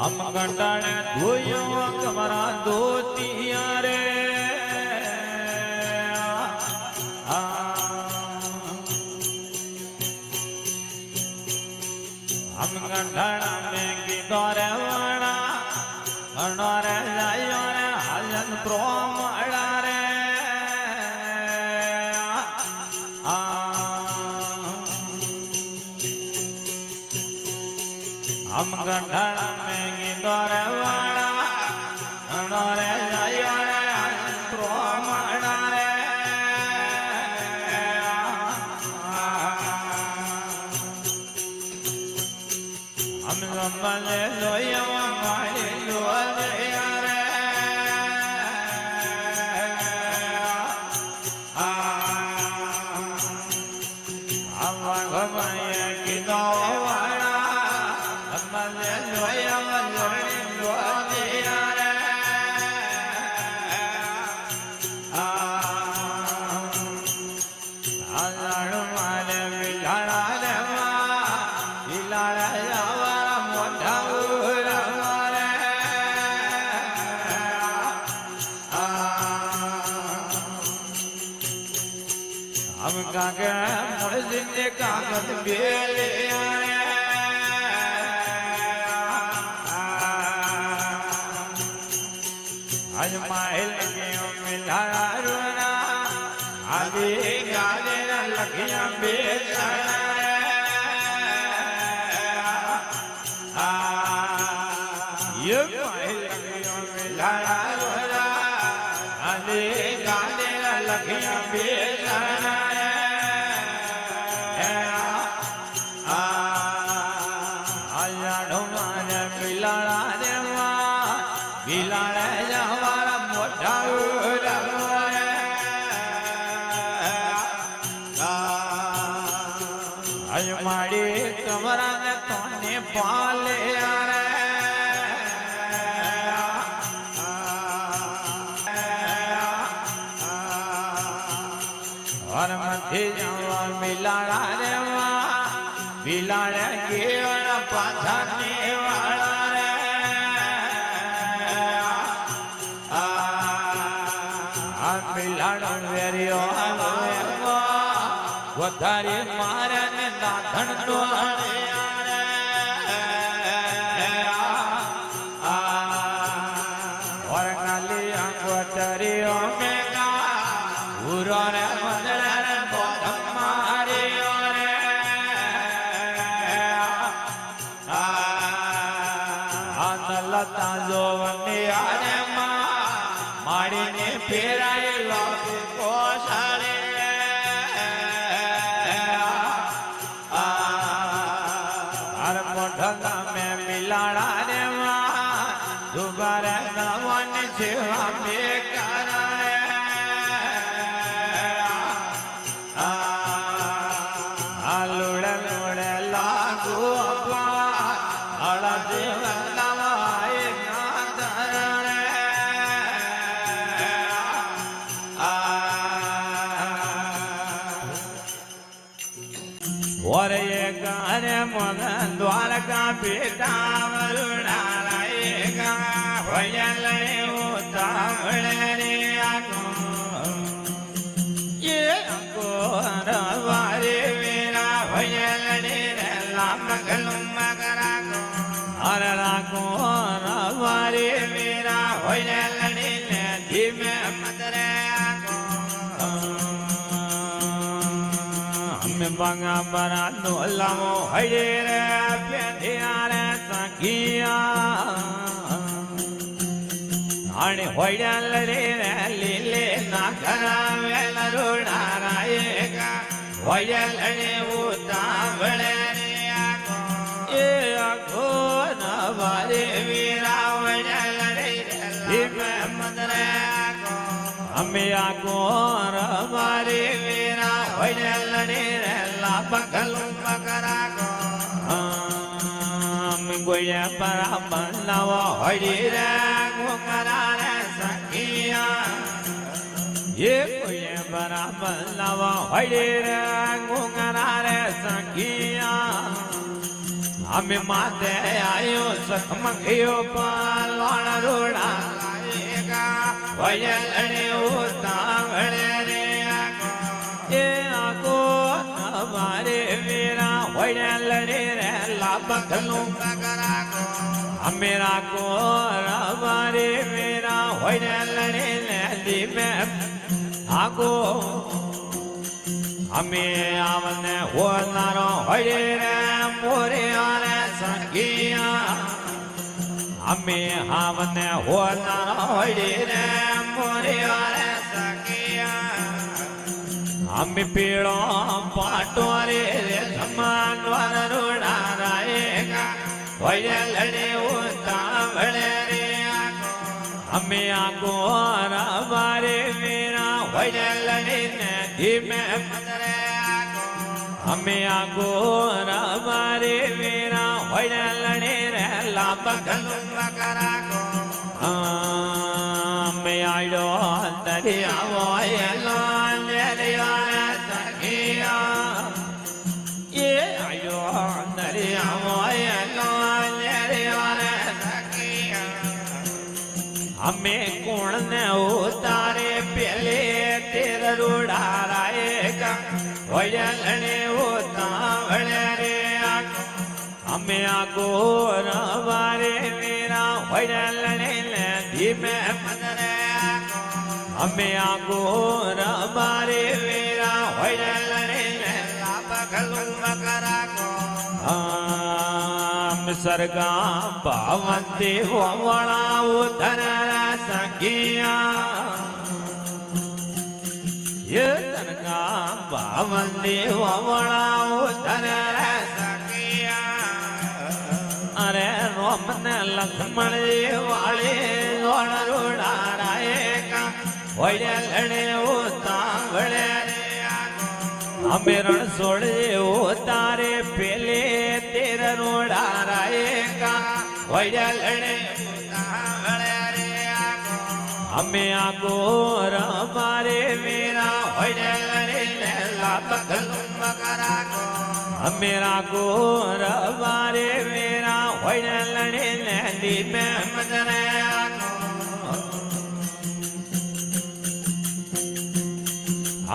हम कंटाने धोयो कमरा धोतिया रे हम कंटाना में कीधो रे वाणा घणो रे जायो रे हलन प्रोमड़ा रे हम कंटाना में कीधो रे वाणा घणो रे जायो रे हलन प्रोमड़ा रे हम संबले लोया मारे लोले रे हम गमाया की दवाड़ा संबले लोया मारे लोले रे आलाड़ मारे बिलाड़ा रे बिलाड़ा हम काके मुर्जिने कागज बेले आज माहिल के मिला रोना आदि गाले लखियां बेचना ये माहिल के मिला रोना आदि गाले लखियां बेचना बिलाड़ा जवारा मोटा आज माड़ी कमरा ने तोने पाले और मथे जावा बिलाड़ा रे बिलाड़ा के पाछा वाला बिलाड़ो वेरियो વધારે મારે ને નાથણ નો ઓરનાલી અંગોતરીઓ મેગા ઉરો રે મંદરે રે બોધમ મારીઓ રે આનલતા જોવની આરે માડીને ફેરાયેલો કોસાળે હર મોઢા મેં મિલાડા રે દુબારે નવન જેવા બેકારા લુડે લુડે લાગુ હળા જેવા નવાય और ये गाने मदन द्वारका बेटा वरुणारायेगा भयले उतावले रे आगो ये आगो रवारे मेरा भयले रे लामगलुम मगरागो हर रागो रवारे मेरा भयले रे धीमे मदरे आगो बंगा बरा नो लामो हरे रे पेधिया रे सखिया आने होयल रे लीले ना घरा वेल रुणारायेगा होयल रे उतावले रे आगो ए आगो नवारे वीरा होयल रे धीमे मदरे आगो हमें आगो रवारे वीरा होयल रे बगलू मगरागो गोया परा बनवा हरी रे गोकरा रे सखिया ये गोया परा बनवा हरी रे गोकरा रे सखिया અમે માતે આયો સખમખિયો પાલણ રોડા વયલણે ઉતાવળે રે એ આકો અમારે મેરા વયલણે રે લાભકલું અમે રાખો અમારે મેરા વયલણે ને દીમે આકો અમે આવને હોનારો હોય રે મોરિયા સંગિયા અમે આવને હોનારો હોય રે મોરિયા સંગિયા અમે પીળો પાટો રે સમાન વર રોડા રાયે હોય લડે ઉતાવળે રે અમે આગો રવારે મેરા હોય લડે ને ધીમે અમે આગો રવારે મેરા હોય લડે રે લાભ અમે આડ્યો દરિયાવો એલો દરિયા સખિયા એ આડ્યો દરિયાવો એલો દરિયા સખિયા અમે કોણ ને ઉતારે પેલે તેર રોડા રાયે વયલણે ઉતાવળે રે અમે આગો રવારે મેરા વયલણે ને ધીમે પદરે અમે આગો રવારે મેરા વયલણે ને લાભકલું મકરાકો સરગા ભાવંતી હોવળા ઉધર સખિયા ये सरगा भावंदी होवळा उधर सखिया अरे रोम ने लक्ष्मण वाले लोण रोड़ा राये का होय लड़े उतावळे અમે રણછોડે ઉતારે પેલે તેર રોડા રાયે કા હોય લડે ઉતાવળે અમે આગો રમારે મેરા હોય લડે લાભકલું મકરાકો અમે આગો રમારે મેરા હોય લડે ને દીમે મદરે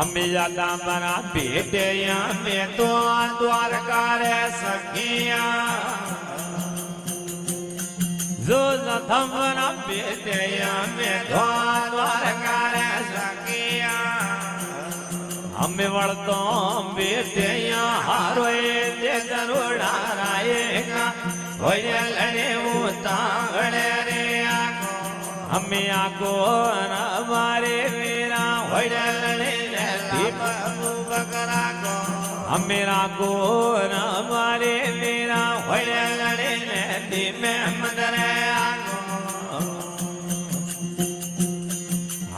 અમે જાતા બરા બેટે અમે તો દ્વારકા રે સખિયા જો નથમરા બેટે અમે દ્વારકા રે સખિયા અમે વળતો બેટે હારોએ તે ગરુડા રાયે હોય લડે ઉતાવળે રે અમે આગો રવારે મેરા હોય લડે અમે રાગો રવારે મેરા હોય લડે ને ધીમે મદરે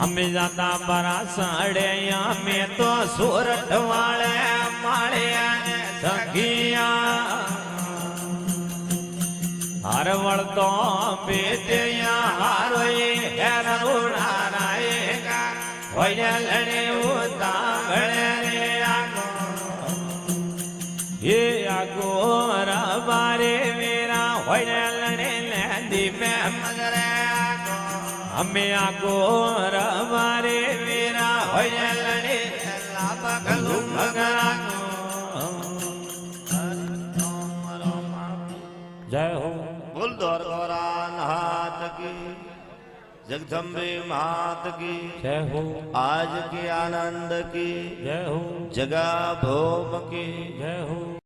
અમે જાતા બરા સાડે અમે તો સોરઠ વાળે માળે સખિયા હર વળતો બેટે હારોએ હેર રોડા રાયે હોય લડે ઉતાવળે રે ये आगो रवारे मेरा होय लड़े ने धीमे मदरे અમે आगो रवारे मेरा होय लड़े लाभकलुं मकराको जय हो बोल द्वारकाधीश हाथ की जगदम्बे मात की जय हो आज के आनंद की जय हो जगा भोम की जय हो।